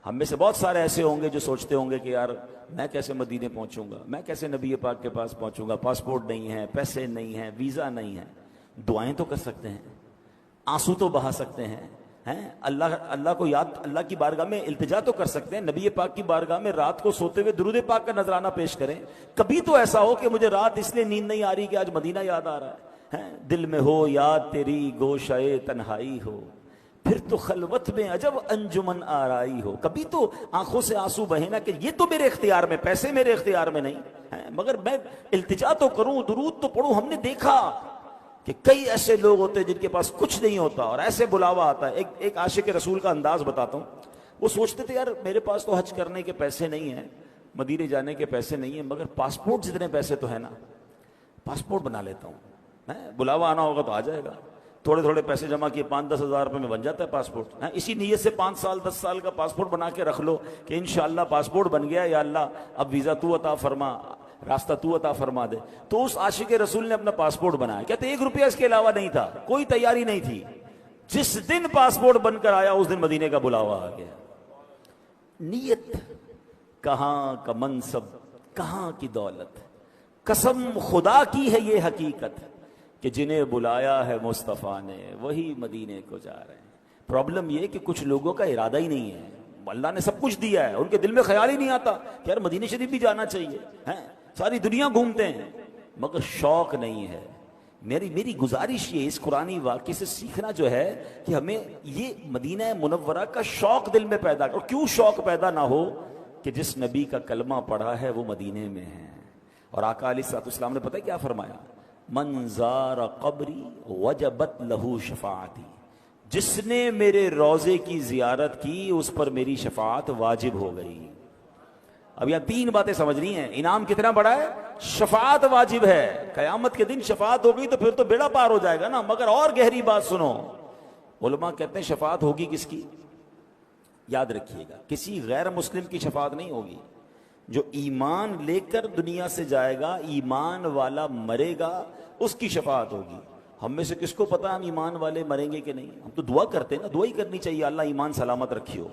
ہم میں سے بہت سارے ایسے ہوں گے جو سوچتے ہوں گے کہ یار میں کیسے مدینے پہنچوں گا، میں کیسے نبی پاک کے پاس پہنچوں گا، پاسپورٹ نہیں ہے، پیسے نہیں ہیں، ویزا نہیں ہے۔ دعائیں تو کر سکتے ہیں، آنسو تو بہا سکتے ہیں، اللہ کو یاد، اللہ کی بارگاہ میں التجا تو کر سکتے ہیں، نبی پاک کی بارگاہ میں رات کو سوتے ہوئے درود پاک کا نذرانہ پیش کریں۔ کبھی تو ایسا ہو کہ مجھے رات اس لیے نیند نہیں آ رہی کہ آج مدینہ یاد آ رہا ہے، دل میں ہو یاد تیری گوشۂ تنہائی ہو، پھر تو خلوت میں عجب انجمن آرائی ہو۔ کبھی تو آنکھوں سے آنسو بہے نا کہ یہ تو میرے اختیار میں، پیسے میرے اختیار میں نہیں، مگر میں التجا تو کروں، درود تو پڑھوں۔ ہم نے دیکھا کہ کئی ایسے لوگ ہوتے ہیں جن کے پاس کچھ نہیں ہوتا اور ایسے بلاوا آتا ہے۔ ایک عاشق رسول کا انداز بتاتا ہوں۔ وہ سوچتے تھے یار میرے پاس تو حج کرنے کے پیسے نہیں ہیں، مدینے جانے کے پیسے نہیں ہیں، مگر پاسپورٹ جتنے پیسے تو ہے نا، پاسپورٹ بنا لیتا ہوں، بلاوا آنا ہوگا تو آ جائے گا۔ تھوڑے تھوڑے پیسے جمع کیے، 5-10 ہزار روپے میں بن جاتا ہے پاسپورٹ۔ اسی نیت سے 5 سال 10 سال کا پاسپورٹ بنا کے رکھ لو کہ انشاءاللہ پاسپورٹ بن گیا، یا اللہ اب ویزا تو عطا فرما، راستہ تو عطا فرما دے۔ تو اس عاشق رسول نے اپنا پاسپورٹ بنایا، کہتے 1 روپیہ اس کے علاوہ نہیں تھا، کوئی تیاری نہیں تھی۔ جس دن پاسپورٹ بن کر آیا اس دن مدینے کا بلاوا آ گیا۔ نیت کہاں کا منصب، کہاں کی دولت، قسم خدا کی ہے یہ حقیقت کہ جنہیں بلایا ہے مصطفیٰ نے وہی مدینے کو جا رہے ہیں۔ پرابلم یہ کہ کچھ لوگوں کا ارادہ ہی نہیں ہے، اللہ نے سب کچھ دیا ہے، ان کے دل میں خیال ہی نہیں آتا کہ یار مدینہ شریف بھی جانا چاہیے، ساری دنیا گھومتے ہیں مگر شوق نہیں ہے۔ میری گزارش یہ اس قرآنی واقعے سے سیکھنا جو ہے کہ ہمیں یہ مدینہ منورہ کا شوق دل میں پیدا اور کیوں شوق پیدا نہ ہو کہ جس نبی کا کلمہ پڑھا ہے وہ مدینے میں ہے۔ اور آقا علیہ الصلوۃ والسلام نے پتہ کیا فرمایا؟ من زار قبری وجبت لہو شفاعتی، جس نے میرے روضے کی زیارت کی اس پر میری شفاعت واجب ہو گئی۔ اب یہاں 3 باتیں سمجھنی ہیں۔ انعام کتنا بڑا ہے؟ شفاعت واجب ہے، قیامت کے دن شفاعت ہو گئی تو پھر تو بیڑا پار ہو جائے گا نا۔ مگر اور گہری بات سنو، علماء کہتے ہیں شفاعت ہوگی کس کی؟ یاد رکھیے گا، کسی غیر مسلم کی شفاعت نہیں ہوگی۔ جو ایمان لے کر دنیا سے جائے گا، ایمان والا مرے گا، اس کی شفاعت ہوگی۔ ہم میں سے کس کو پتا ہم ایمان والے مریں گے کہ نہیں؟ ہم تو دعا کرتے ہیں نا، دعا ہی کرنی چاہیے اللہ ایمان سلامت رکھیو۔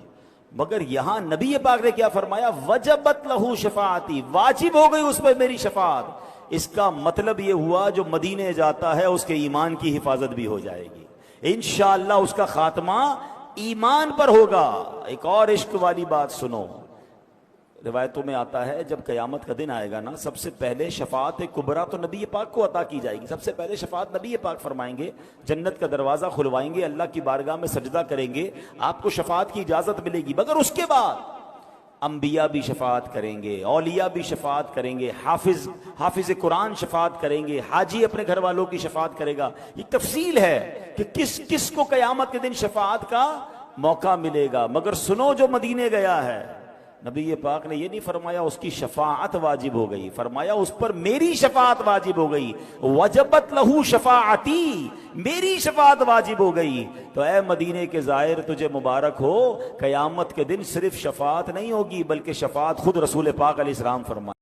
مگر یہاں نبی پاک نے کیا فرمایا؟ وجبت لہو شفاعتی، واجب ہو گئی اس پر میری شفاعت۔ اس کا مطلب یہ ہوا جو مدینے جاتا ہے اس کے ایمان کی حفاظت بھی ہو جائے گی انشاءاللہ، اس کا خاتمہ ایمان پر ہوگا۔ ایک اور عشق والی بات سنو، روایتوں میں آتا ہے جب قیامت کا دن آئے گا نا، سب سے پہلے شفاعت کبریٰ تو نبی پاک کو عطا کی جائے گی۔ سب سے پہلے شفاعت نبی پاک فرمائیں گے، جنت کا دروازہ کھلوائیں گے، اللہ کی بارگاہ میں سجدہ کریں گے، آپ کو شفاعت کی اجازت ملے گی۔ مگر اس کے بعد انبیاء بھی شفاعت کریں گے، اولیاء بھی شفاعت کریں گے، حافظ قرآن شفاعت کریں گے، حاجی اپنے گھر والوں کی شفاعت کرے گا۔ یہ تفصیل ہے کہ کس کس کو قیامت کے دن شفاعت کا موقع ملے گا۔ مگر سنو، جو مدینے گیا ہے، نبی پاک نے یہ نہیں فرمایا اس کی شفاعت واجب ہو گئی، فرمایا اس پر میری شفاعت واجب ہو گئی۔ وجبت لہو شفاعتی، میری شفاعت واجب ہو گئی۔ تو اے مدینے کے زائر، تجھے مبارک ہو، قیامت کے دن صرف شفاعت نہیں ہوگی بلکہ شفاعت خود رسول پاک علیہ السلام فرمائے۔